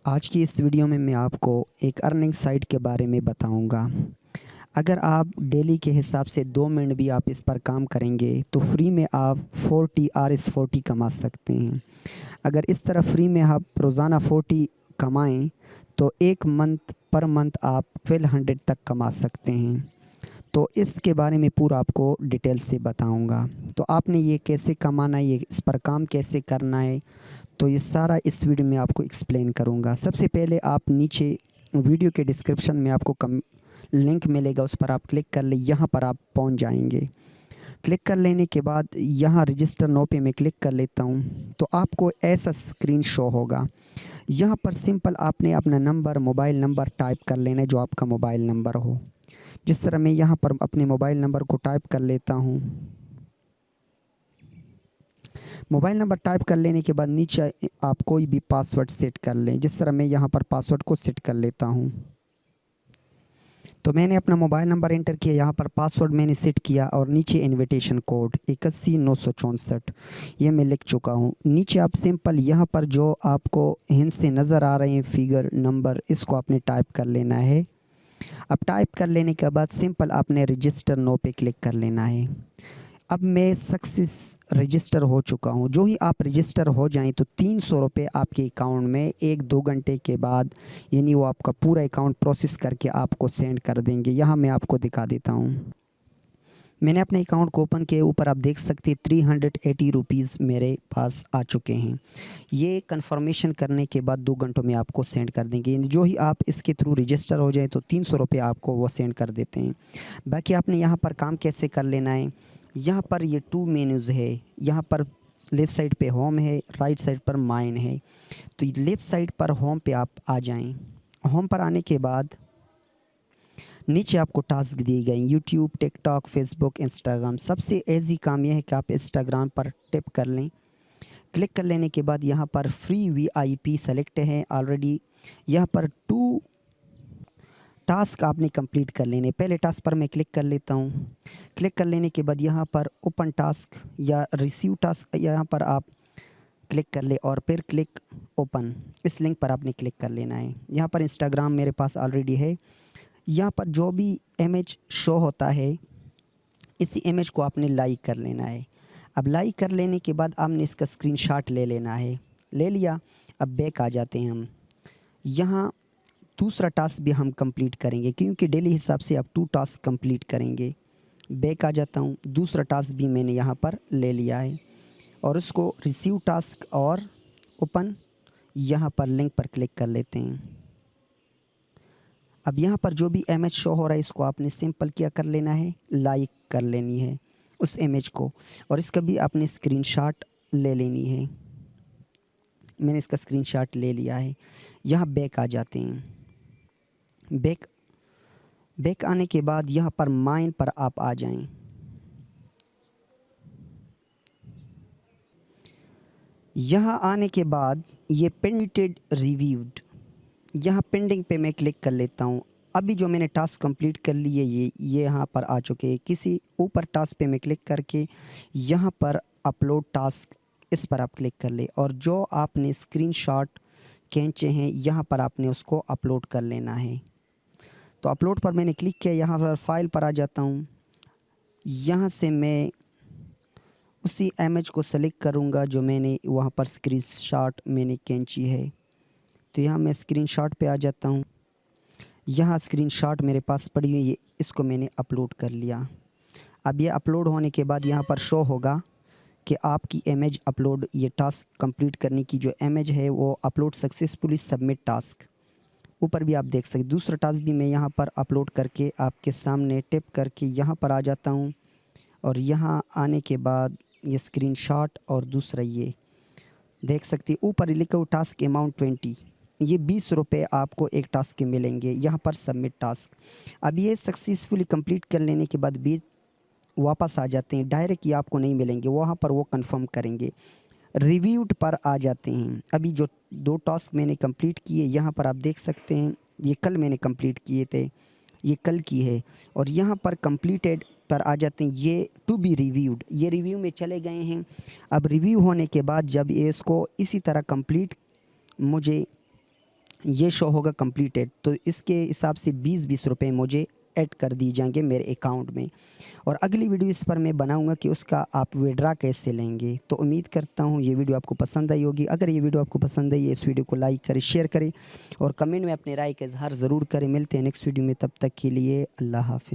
आज की इस वीडियो में मैं आपको एक अर्निंग साइट के बारे में बताऊंगा। अगर आप डेली के हिसाब से 2 मिनट भी आप इस पर काम करेंगे तो फ्री में आप 40 RS40 कमा सकते हैं। अगर इस तरह फ्री में आप रोज़ाना 40 कमाएं तो एक मंथ पर मंथ आप 1200 तक कमा सकते हैं। तो इसके बारे में पूरा आपको डिटेल से बताऊंगा। तो आपने ये कैसे कमाना है, ये इस पर काम कैसे करना है, तो ये सारा इस वीडियो में आपको एक्सप्लेन करूँगा। सबसे पहले आप नीचे वीडियो के डिस्क्रिप्शन में आपको लिंक मिलेगा, उस पर आप क्लिक कर ले, यहाँ पर आप पहुँच जाएंगे। क्लिक कर लेने के बाद यहाँ रजिस्टर नो पे मैं क्लिक कर लेता हूँ तो आपको ऐसा स्क्रीन शो होगा। यहाँ पर सिंपल आपने अपना नंबर, मोबाइल नंबर टाइप कर लेना है, जो आपका मोबाइल नंबर हो। जिस तरह मैं यहाँ पर अपने मोबाइल नंबर को टाइप कर लेता हूँ। मोबाइल नंबर टाइप कर लेने के बाद नीचे आप कोई भी पासवर्ड सेट कर लें। जिस तरह मैं यहाँ पर पासवर्ड को सेट कर लेता हूँ। तो मैंने अपना मोबाइल नंबर एंटर किया, यहाँ पर पासवर्ड मैंने सेट किया और नीचे इनविटेशन कोड 81,964 ये मैं लिख चुका हूँ। नीचे आप सिंपल यहाँ पर जो आपको हिंद से नज़र आ रहे हैं फिगर नंबर, इसको आपने टाइप कर लेना है। अब टाइप कर लेने के बाद सिंपल आपने रजिस्टर नो पे क्लिक कर लेना है। अब मैं सक्सेस रजिस्टर हो चुका हूँ। जो ही आप रजिस्टर हो जाएं तो 300 रुपये आपके अकाउंट में 1-2 घंटे के बाद, यानी वो आपका पूरा अकाउंट प्रोसेस करके आपको सेंड कर देंगे। यहाँ मैं आपको दिखा देता हूँ। मैंने अपने अकाउंट को ओपन किए, ऊपर आप देख सकते हैं 380 रुपीज़ मेरे पास आ चुके हैं। ये कंफर्मेशन करने के बाद 2 घंटों में आपको सेंड कर देंगे। यानी जो ही आप इसके थ्रू रजिस्टर हो जाए तो 300 रुपये आपको वो सेंड कर देते हैं। बाकी आपने यहाँ पर काम कैसे कर लेना है, यहाँ पर ये 2 मेन्यूज़ है। यहाँ पर लेफ़्ट साइड पे होम है, राइट साइड पर माइन है। तो लेफ़्ट साइड पर होम पे आप आ जाएं। होम पर आने के बाद नीचे आपको टास्क दिए गए यूट्यूब, टिकटॉक, फेसबुक, इंस्टाग्राम। सबसे ईजी काम यह है कि आप इंस्टाग्राम पर टिप कर लें। क्लिक कर लेने के बाद यहाँ पर फ्री VIP सेलेक्ट है ऑलरेडी। यहाँ पर 2 टास्क आपने कंप्लीट कर लेने। पहले टास्क पर मैं क्लिक कर लेता हूँ। क्लिक कर लेने के बाद यहाँ पर ओपन टास्क या रिसीव टास्क, यहाँ पर आप क्लिक कर ले और फिर क्लिक ओपन, इस लिंक पर आपने क्लिक कर लेना है। यहाँ पर इंस्टाग्राम मेरे पास ऑलरेडी है। यहाँ पर जो भी इमेज शो होता है, इसी इमेज को आपने लाइक कर लेना है। अब लाइक कर लेने के बाद आपने इसका स्क्रीनशॉट ले लेना है। ले लिया, अब बैक आ जाते हैं हम। यहाँ दूसरा टास्क भी हम कंप्लीट करेंगे क्योंकि डेली हिसाब से आप 2 टास्क कंप्लीट करेंगे। बैक आ जाता हूँ, दूसरा टास्क भी मैंने यहाँ पर ले लिया है और उसको रिसीव टास्क और ओपन, यहाँ पर लिंक पर क्लिक कर लेते हैं। अब यहाँ पर जो भी इमेज शो हो रहा है इसको आपने सिंपल क्या कर लेना है, लाइक कर लेनी है उस इमेज को, और इसका भी आपने स्क्रीनशॉट ले लेनी है। मैंने इसका स्क्रीनशॉट ले लिया है। यहाँ बैक आ जाते हैं। बैक आने के बाद यहाँ पर माइन पर आप आ जाएं। यहाँ आने के बाद ये पेंडेड रिव्यूड, यहाँ पेंडिंग पे मैं क्लिक कर लेता हूँ। अभी जो मैंने टास्क कंप्लीट कर लिए ये यहाँ पर आ चुके हैं। किसी ऊपर टास्क पे मैं क्लिक करके यहाँ पर अपलोड टास्क, इस पर आप क्लिक कर ले और जो आपने स्क्रीनशॉट खींचे हैं यहाँ पर आपने उसको अपलोड कर लेना है। तो अपलोड पर मैंने क्लिक किया, यहाँ पर फाइल पर आ जाता हूँ। यहाँ से मैं उसी इमेज को सेलेक्ट करूँगा जो मैंने वहाँ पर स्क्रीनशॉट मैंने खींची है। तो यहाँ मैं स्क्रीनशॉट पे आ जाता हूँ। यहाँ स्क्रीनशॉट मेरे पास पड़ी हुई है, इसको मैंने अपलोड कर लिया। अब ये अपलोड होने के बाद यहाँ पर शो होगा कि आपकी इमेज अपलोड, ये टास्क कंप्लीट करने की जो इमेज है वो अपलोड सक्सेसफुली, सबमिट टास्क। ऊपर भी आप देख सकते। दूसरा टास्क भी मैं यहाँ पर अपलोड करके आपके सामने टिप करके यहाँ पर आ जाता हूँ और यहाँ आने के बाद ये स्क्रीनशॉट और दूसरा ये देख सकते हैं ऊपर लिखा हुआ टास्क अमाउंट 20, ये 20 रुपये आपको एक टास्क के मिलेंगे। यहाँ पर सबमिट टास्क। अब ये सक्सेसफुली कंप्लीट कर लेने के बाद 20 वापस आ जाते हैं। डायरेक्ट ये आपको नहीं मिलेंगे, वहाँ पर वो कंफर्म करेंगे। रिव्यूड पर आ जाते हैं। अभी जो 2 टास्क मैंने कंप्लीट किए यहाँ पर आप देख सकते हैं, ये कल मैंने कंप्लीट किए थे, ये कल की है। और यहाँ पर कंप्लीटेड पर आ जाते हैं, ये टू बी रिव्यूड, ये रिव्यू में चले गए हैं। अब रिव्यू होने के बाद जब ये इसको इसी तरह कंप्लीट मुझे ये शो होगा कंप्लीटेड, तो इसके हिसाब से 20-20 रुपये मुझे ऐड कर दिए जाएंगे मेरे अकाउंट में। और अगली वीडियो इस पर मैं बनाऊंगा कि उसका आप विड्रा कैसे लेंगे। तो उम्मीद करता हूँ ये वीडियो आपको पसंद आई होगी। अगर ये वीडियो आपको पसंद आई है, इस वीडियो को लाइक करें, शेयर करें और कमेंट में अपनी राय का इजहार ज़रूर करें। मिलते हैं नेक्स्ट वीडियो में, तब तक के लिए अल्लाह हाफिज़।